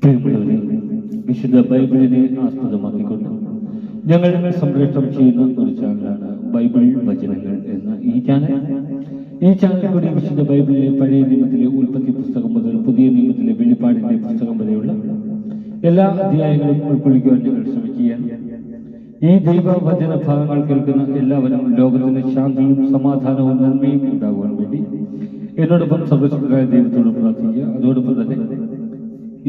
പ്രിയമുള്ളവരെ, വിശുദ്ധ ബൈബിളിനെ ആസ്പദമാക്കിക്കൊണ്ട് ഞങ്ങൾ സംപ്രേഷണം ചെയ്യുന്ന ഒരു ചാനലാണ് ബൈബിൾ വചനങ്ങൾ എന്ന ഈ ചാനൽ. ഈ ചാനൽ കൂടി വിശുദ്ധ ബൈബിളിലെ പഴയ നിയമത്തിലെ ഉൽപ്പത്തി പുസ്തകം മുതൽ പുതിയ നിയമത്തിലെ വെളിപ്പാടിന്റെ പുസ്തകം വരെയുള്ള എല്ലാ അധ്യായങ്ങളും ഉൾക്കൊള്ളിക്കുവാൻ ഞങ്ങൾ ശ്രമിക്കുകയാണ്. ഈ ദൈവവചന ഭാഗങ്ങൾ കേൾക്കുന്ന എല്ലാവരും ലോകത്തിന് ശാന്തിയും സമാധാനവും നന്മയും ഉണ്ടാകുവാൻ വേണ്ടി എന്നോടൊപ്പം സർവശക്തനായ ദൈവത്തോട് പ്രാർത്ഥിക്കുക. അതോടൊപ്പം തന്നെ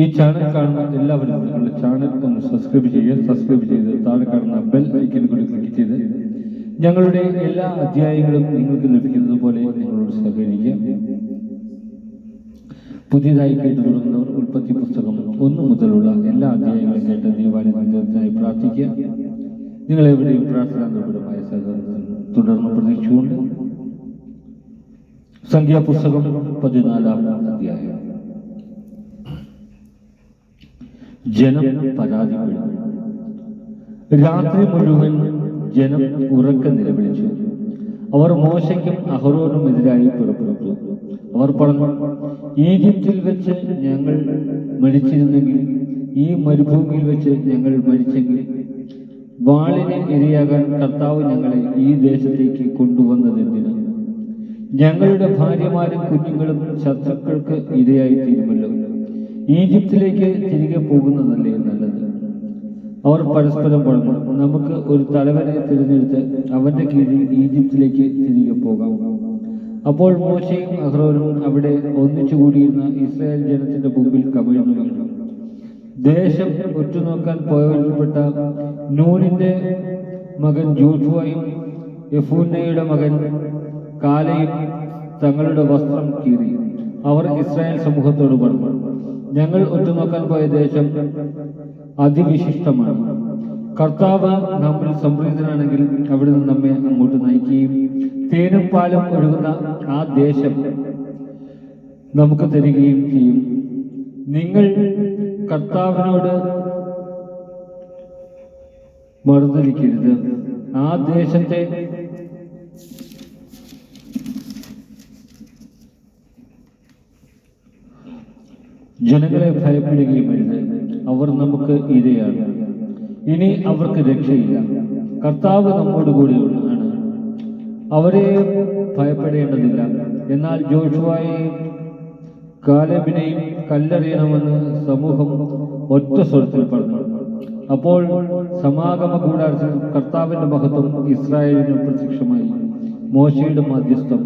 ഈ ചാനൽ കാണുന്ന എല്ലാവരും നിങ്ങളുടെ ചാനൽ ഒന്ന് സബ്സ്ക്രൈബ് ചെയ്യുക. സബ്സ്ക്രൈബ് ചെയ്ത് താഴെ കാണുന്ന ബെൽ ഐക്കൺ കൂടി ക്ലിക്ക് ചെയ്ത് ഞങ്ങളുടെ എല്ലാ അധ്യായങ്ങളും നിങ്ങൾക്ക് ലഭിക്കുന്നത് പോലെ നിങ്ങളോട് സഹകരിക്കുക. പുതിയതായി കേട്ടു തുടങ്ങുന്നവർ ഉൽപ്പത്തി പുസ്തകം 1 മുതലുള്ള എല്ലാ അധ്യായങ്ങളും കേട്ട് ദൈവാനുഗ്രഹത്തിനായി പ്രാർത്ഥിക്കുക. നിങ്ങളെവിടെയും പ്രാർത്ഥനാപരമായ സഹകരണം തുടർന്ന് പ്രതീക്ഷിച്ചുകൊണ്ട് സംഖ്യാപുസ്തകം 14-ാം അധ്യായം. ജനം പരാതിപ്പെടുന്നു. രാത്രി മുഴുവൻ ജനം ഉറക്കെ നിലവിളിച്ചു. അവർ മോശയ്ക്കും അഹറോനും എതിരായി പുറപ്പെട്ടു. അവർ പറഞ്ഞു, ഈജിപ്തിൽ വെച്ച് ഞങ്ങൾ മരിച്ചിരുന്നെങ്കിൽ, ഈ മരുഭൂമിയിൽ വെച്ച് ഞങ്ങൾ മരിച്ചെങ്കിൽ, വാളിന് ഇരയാകാൻ കർത്താവ് ഞങ്ങളെ ഈ ദേശത്തേക്ക് കൊണ്ടുവന്നതെന്തിന്? ഞങ്ങളുടെ ഭാര്യമാരും കുഞ്ഞുങ്ങളും ശത്രുക്കൾക്ക് ഇരയായി തീരുമല്ലോ. ഈജിപ്തിലേക്ക് തിരികെ പോകുന്നതല്ലേ നല്ലത്. അവർ പരസ്പരം പറഞ്ഞു, നമുക്ക് ഒരു തലവനെ തിരഞ്ഞെടുത്ത് അവന്റെ കീഴിൽ ഈജിപ്തിലേക്ക് തിരികെ പോകാം. അപ്പോൾ മോശയും അഹ്റോനും അവിടെ ഒന്നിച്ചുകൂടിയിരുന്ന ഇസ്രായേൽ ജനത്തിന്റെ മുമ്പിൽ കമിഴ്ന്നു വീണു. ദേശം ഒറ്റുനോക്കാൻ പോയവരിൽപ്പെട്ട നൂനിന്റെ മകൻ ജോഷുവയും യെഫൂന്നയുടെ മകൻ കാലയും തങ്ങളുടെ വസ്ത്രം കീറി. അവർ ഇസ്രായേൽ സമൂഹത്തോട് പറഞ്ഞു, ഞങ്ങൾ ഒറ്റുനോക്കാൻ പോയ ദേശം അതിവിശിഷ്ടമാണ്. കർത്താവ് നമ്മിൽ സംപ്രീതനാണെങ്കിൽ അവിടുന്ന് നമ്മെ അങ്ങോട്ട് നയിക്കുകയും തേനും പാലും ഒഴുകുന്ന ആ ദേശം നമുക്ക് തരികയും ചെയ്യും. നിങ്ങൾ കർത്താവിനോട് മറുതലിക്കരുത്. ആ ദേശത്തെ ജനങ്ങളെ ഭയപ്പെടുകയും അരുത്. അവർ നമുക്ക് ഇരയാണ്. ഇനി അവർക്ക് രക്ഷയില്ല. കർത്താവ് നമ്മോട് കൂടെയാണ്. അവരെ ഭയപ്പെടേണ്ടതില്ല. എന്നാൽ ജോഷുവയെയും കാലേബിനെയും കല്ലെറിയണമെന്ന് സമൂഹം ഒറ്റ സ്വരത്തിൽ പറഞ്ഞു. അപ്പോൾ സമാഗമ കൂടാരത്തിൽ കർത്താവിന്റെ മഹത്വം ഇസ്രായേലിന് പ്രത്യക്ഷമായി. മോശയുടെ മധ്യസ്ഥം.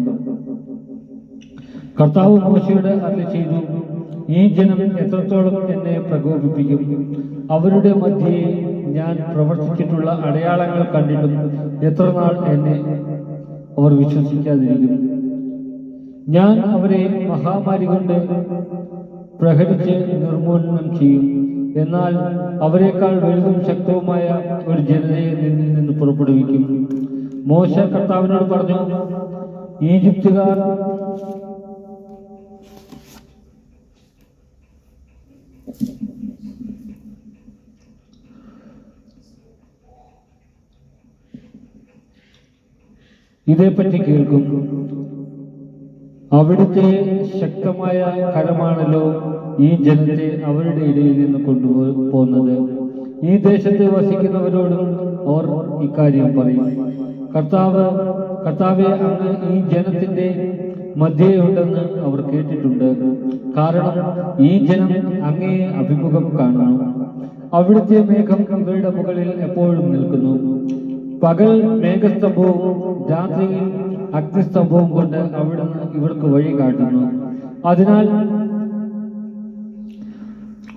കർത്താവ് മോശയോട് അരുളി ചെയ്തു, ഈ ജനം എത്രത്തോളം എന്നെ പ്രകോപിപ്പിക്കും? അവരുടെ മധ്യേ ഞാൻ പ്രവർത്തിച്ചിട്ടുള്ള അടയാളങ്ങൾ കണ്ടിട്ടും എത്ര നാൾ എന്നെ അവർ വിശ്വസിക്കാതിരിക്കും? ഞാൻ അവരെ മഹാമാരി കൊണ്ട് പ്രഹരിച്ച് നിർമൂലനം ചെയ്യും. എന്നാൽ അവരെക്കാൾ വലുതും ശക്തവുമായ ഒരു ജനതയെ നിന്നിൽ നിന്ന് പുറപ്പെടുവിക്കും. മോശ കർത്താവിനോട് പറഞ്ഞു, ഈജിപ്തുകാർ ഇതേപ്പറ്റി കേൾക്കും. അവിടുത്തെ ശക്തമായ കരമാണല്ലോ ഈ ജനത്തെ അവരുടെ ഇടയിൽ നിന്ന് കൊണ്ടുപോകുന്നത്. ഈ ദേശത്ത് വസിക്കുന്നവരോടും അവർ ഇക്കാര്യം പറയും. കർത്താവെ, അങ്ങ് ഈ ജനത്തിന്റെ മധ്യേ ഉണ്ടെന്ന് അവർ കേട്ടിട്ടുണ്ട്. കാരണം ഈ ജനം അങ്ങയെ അഭിമുഖം കാണണം. അവിടുത്തെ മേഘം ഇവരുടെ മുകളിൽ എപ്പോഴും നിൽക്കുന്നു. പകൽ മേഘസ്തംഭവും രാത്രിയിൽ അഗ്നിസ്തംഭവും കൊണ്ട് അവിടുന്ന് ഇവർക്ക് വഴി കാട്ടുന്നു. അതിനാൽ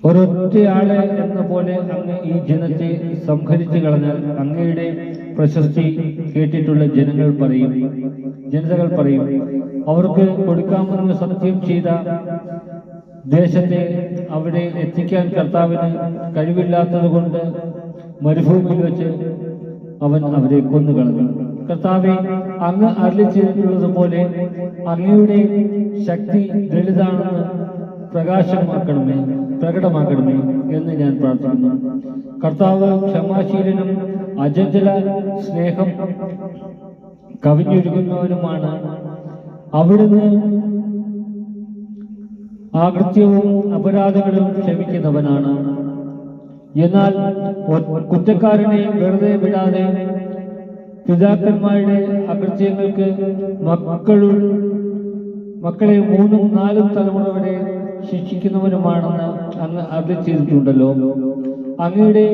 ഒരൊറ്റയാളെ എന്ന പോലെ അങ്ങ് ഈ ജനത്തെ സംഹരിച്ചു കളഞ്ഞാൽ അങ്ങയുടെ പ്രശസ്തി കേട്ടിട്ടുള്ള ജനതകൾ പറയും, അവർക്ക് കൊടുക്കാമെന്ന് സത്യം ചെയ്ത ദേശത്തെ അവിടെ എത്തിക്കാൻ കർത്താവിന് കഴിവില്ലാത്തത് കൊണ്ട് മരുഭൂമിയിൽ വെച്ച് അവൻ അവരെ കൊന്നുകളഞ്ഞു. കർത്താവെ, അങ്ങ് അരുളി ചെയ്തിട്ടുള്ളത് പോലെ അങ്ങയുടെ ശക്തി ലളിതാണെന്ന് പ്രകടമാക്കണമേ എന്ന് ഞാൻ പ്രാർത്ഥിക്കുന്നു. കർത്താവ് ക്ഷമാശീലനും അചഞ്ചല സ്നേഹം കവിഞ്ഞൊഴുകുന്നവനുമാണ്. ആകൃത്യവും അപരാധങ്ങളും ക്ഷമിക്കുന്നവനാണ്. എന്നാൽ കുറ്റക്കാരനെ വെറുതെ വിടാതെ പിതാക്കന്മാരുടെ അകൃത്യങ്ങൾക്ക് മക്കളെ 3 ഉം 4 ഉം തലമുറ വരെ ശിക്ഷിക്കുന്നവനുമാണെന്ന് അങ്ങ് അരുളി ചെയ്തിട്ടുണ്ടല്ലോ. അങ്ങയുടെ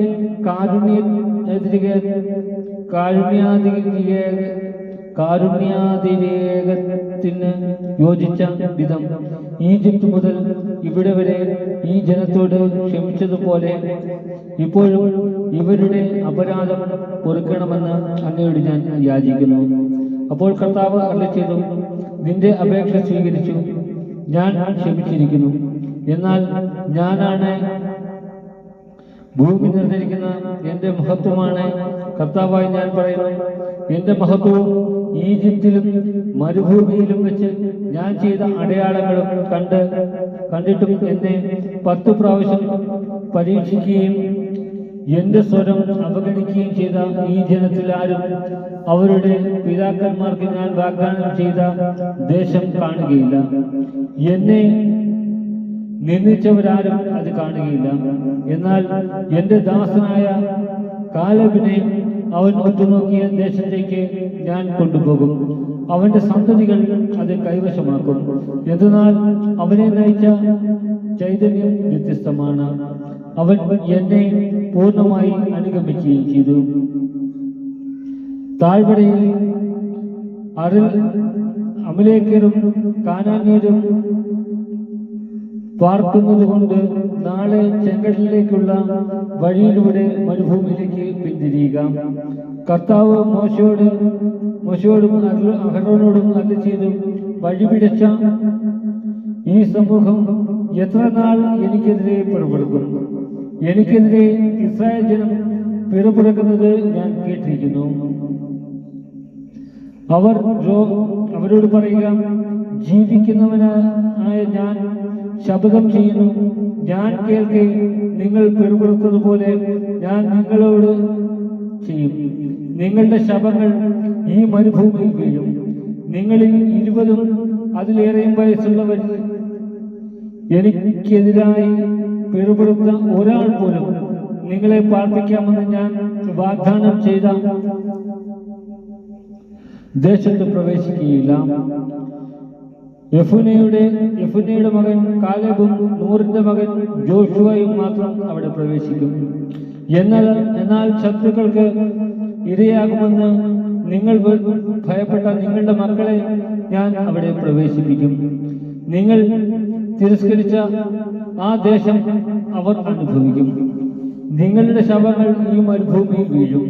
കാരുണ്യാതിരേകത്തിന് യോജിച്ച വിധം ഈജിപ്ത് മുതൽ ഇവിടെ വരെ ഈ ജനത്തോട് ക്ഷമിച്ചതുപോലെ ഇപ്പോഴും ഇവരുടെ അപരാധം പൊറുക്കണമെന്ന് അങ്ങയോട് ഞാൻ യാചിക്കുന്നു. അപ്പോൾ കർത്താവ് അരുളിച്ചെയ്തു, നിന്റെ അപേക്ഷ സ്വീകരിച്ചു, ഞാൻ ക്ഷമിച്ചിരിക്കുന്നു. എന്നാൽ ഞാനാണ് ഭൂമി നിറഞ്ഞിരിക്കുന്ന എന്റെ മഹത്വമാണ് കർത്താവായി ഞാൻ പറയുന്നു. എന്റെ മഹത്വവും ഈജിപ്തിലും മരുഭൂമിയിലും വെച്ച് ഞാൻ ചെയ്ത അടയാളങ്ങളും കണ്ടിട്ടും എന്നെ 10 പ്രാവശ്യം പരീക്ഷിക്കുകയും എന്റെ സ്വരം അവഗണിക്കുകയും ചെയ്ത ഈ ജനത്തിൽ ആരും അവരുടെ പിതാക്കന്മാർക്ക് ഞാൻ വാഗ്ദാനം ചെയ്ത ദേശം കാണുകയില്ല. എന്നെ നിന്ദിച്ചവരാരും അത് കാണുകയില്ല. എന്നാൽ എന്റെ ദാസനായ കാലേബിനെ അവൻ ഒറ്റുനോക്കിയ ദേശത്തേക്ക് ഞാൻ കൊണ്ടുപോകും. അവന്റെ സന്തതികൾ അത് കൈവശമാക്കും. എന്നാൽ അവനെ നയിച്ച ചൈതന്യം വ്യത്യസ്തമാണ്. അവൻ എന്നെ പൂർണ്ണമായി അനുഗമിക്കുകയും ചെയ്തു. താഴ്വരയിൽ അമലേക്കരും കാനാന്യരും പാർക്കുന്നത് കൊണ്ട് നാളെ ചെങ്കടലിലേക്കുള്ള വഴിയിലൂടെ മരുഭൂമിയിലേക്ക് പിന്തിരിയുക. കർത്താവ് മോശയോടും അഹരോനോടും അരുളി ചെയ്തു, വഴിപിഴച്ച ഈ സമൂഹം എത്ര നാൾ എനിക്കെതിരെ പിറപെടുക്കും? എനിക്കെതിരെ ഇസ്രായേൽ ജനം പിറപെടുക്കുന്നത് ഞാൻ കേട്ടിരിക്കുന്നു. അവരോട് പറയുക, ജീവിക്കുന്നവനായ ഞാൻ ശപഥം ചെയ്യുന്നു, ഞാൻ കേൾക്കെ നിങ്ങൾ പിറുപിറുത്തതുപോലെ ഞാൻ നിങ്ങളോട് ചെയ്യും. നിങ്ങളുടെ ശപങ്ങൾ ഈ മരുഭൂമിയിൽ വീഴും. നിങ്ങളിൽ 20 അതിലേറെയും വയസ്സുള്ളവർ എനിക്കെതിരായി പിറുപിറുത്ത ഒരാൾ പോലും നിങ്ങളെ പാർപ്പിക്കാമെന്ന് ഞാൻ വാഗ്ദാനം ചെയ്ത ദേശത്ത് പ്രവേശിക്കുകയില്ല. യെഫുന്നയുടെ മകൻ കാലേബും നൂറിന്റെ മകൻ ജോഷുവയും മാത്രം അവിടെ പ്രവേശിക്കും. എന്നാൽ ശത്രുക്കൾക്ക് ഇരയാകുമെന്ന് നിങ്ങൾ ഭയപ്പെട്ട നിങ്ങളുടെ മക്കളെ ഞാൻ അവിടെ പ്രവേശിപ്പിക്കും. നിങ്ങൾ തിരസ്കരിച്ച ആ ദേശം അവർ അനുഭവിക്കും. നിങ്ങളുടെ ശവങ്ങൾ ഈ മരുഭൂമിയിൽ വീഴും.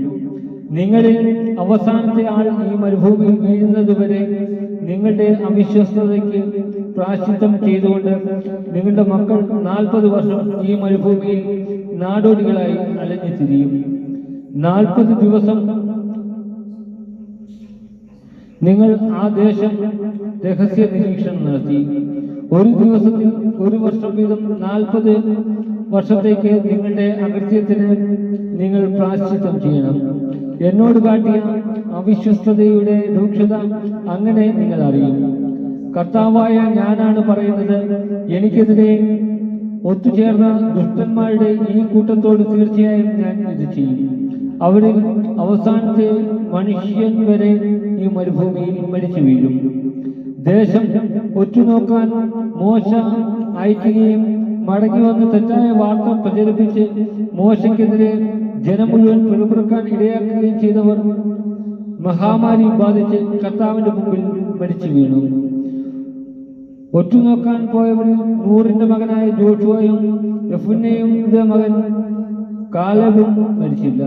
നിങ്ങളിൽ അവസാനത്തെ ആൾ ഈ മരുഭൂമിയിൽ വീഴുന്നതുവരെ നിങ്ങളുടെ അവിശ്വസ്തതയ്ക്ക് പ്രായശ്ചിത്തം ചെയ്തുകൊണ്ട് നിങ്ങളുടെ മക്കൾ 40 വർഷം ഈ മരുഭൂമിയിൽ നാടോടികളായി അലഞ്ഞു തിരിയും. 40 ദിവസം നിങ്ങൾ ആ ദേശം രഹസ്യ നിരീക്ഷണം നടത്തി. ഒരു ദിവസത്തിൽ 1 വർഷം വീതം 40 വർഷത്തേക്ക് നിങ്ങളുടെ അകൃത്യത്തിന് നിങ്ങൾ പ്രായശ്ചിത്തം ചെയ്യണം. എന്നോട് കാട്ടിയ അവിശ്വസ്തതയുടെ രൂക്ഷത അങ്ങനെ നിങ്ങൾ അറിയും. കർത്താവായ ഞാനാണ് പറയുന്നത്. എനിക്കെതിരെ ഒത്തുചേർന്ന ദുഷ്ടന്മാരുടെ ഈ കൂട്ടത്തോട് തീർച്ചയായും ഞാൻ ഇത് ചെയ്യും. അവരിൽ അവസാനത്തെ മനുഷ്യൻ വരെ ഈ മരുഭൂമിയിൽ മരിച്ചു വീഴും. ദേശം ഒറ്റുനോക്കാൻ മോശ അയക്കുകയും മടങ്ങി വന്ന് തെറ്റായ വാർത്ത പ്രചരിപ്പിച്ച് മോശയ്ക്കെതിരെ ജനം മുഴുവൻ പിറുപിറുക്കാൻ ഇടയാക്കുകയും ചെയ്തവർ മഹാമാരി ബാധിച്ച് കർത്താവിന്റെ മുമ്പിൽ മരിച്ചു വീണു. ഒറ്റുനോക്കാൻ പോയവരിൽ നൂറിന്റെ മകനായ ജോഷുവയും യെഫുന്നയുടെ മകൻ കാലേബും മരിച്ചില്ല.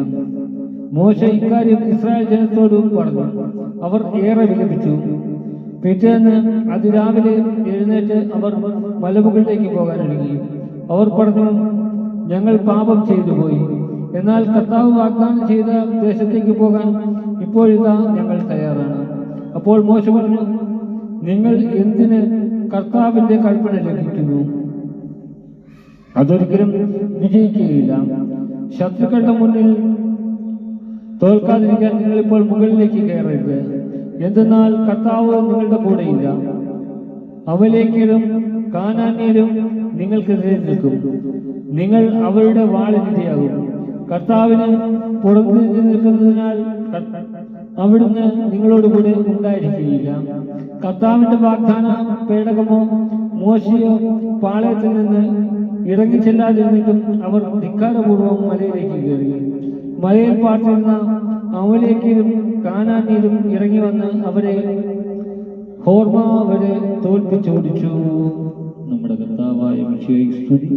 മോശ ഇക്കാര്യം ഇസ്രായേൽ ജനത്തോടും പറഞ്ഞു. അവർ ഏറെ വിലപിച്ചു. പിറ്റേന്ന് അതിരാവിലെ എഴുന്നേറ്റ് അവർ മലമുകളിലേക്ക് പോകാൻ ഒരുങ്ങി. അവർ പറഞ്ഞു, ഞങ്ങൾ പാപം ചെയ്തു പോയി. എന്നാൽ കർത്താവ് വാഗ്ദാനം ചെയ്ത ദേശത്തേക്ക് പോകാൻ ഇപ്പോഴിതാ ഞങ്ങൾ തയ്യാറാണ്. അപ്പോൾ മോശ പറഞ്ഞു, നിങ്ങൾ എന്തിന് കർത്താവിന്റെ കൽപ്പന ലംഘിക്കുന്നു? അതൊരിക്കലും വിജയിക്കുകയില്ല. ശത്രുക്കളുടെ മുന്നിൽ തോൽക്കാതിരിക്കാൻ നിങ്ങൾ ഇപ്പോൾ മുകളിലേക്ക് കയറരുത്. എന്തെന്നാൽ കർത്താവ് നിങ്ങളുടെ കൂടെയില്ല. അമലേക്യരും കാനാന്യരും നിങ്ങൾക്കെതിരെ നിൽക്കും. നിങ്ങൾ അവരുടെ വാളിനിരയാകും. കർത്താവിന് പുറത്തു നിൽക്കുന്നതിനാൽ അവിടുന്ന് നിങ്ങളോടുകൂടെ ഉണ്ടായിരിക്കുകയില്ല. കർത്താവിന്റെ വാഗ്ദാന പേടകമോ മോശയോ പാളയത്തിൽ നിന്ന് ഇറങ്ങിച്ചെല്ലാതിരുന്നിട്ടും അവർ ധിക്കാരപൂർവ്വം മലയിലേക്ക് കയറി. മലയിൽ പാർത്തിരുന്ന അമലേക്കിലും കാനാന്യരും ഇറങ്ങി വന്ന് അവരെ ഹോർമ വരെ തോൽപ്പിച്ചോടിച്ചു. നമ്മുടെ കർത്താവായ മിശിഹായ്ക്ക് സ്തുതി.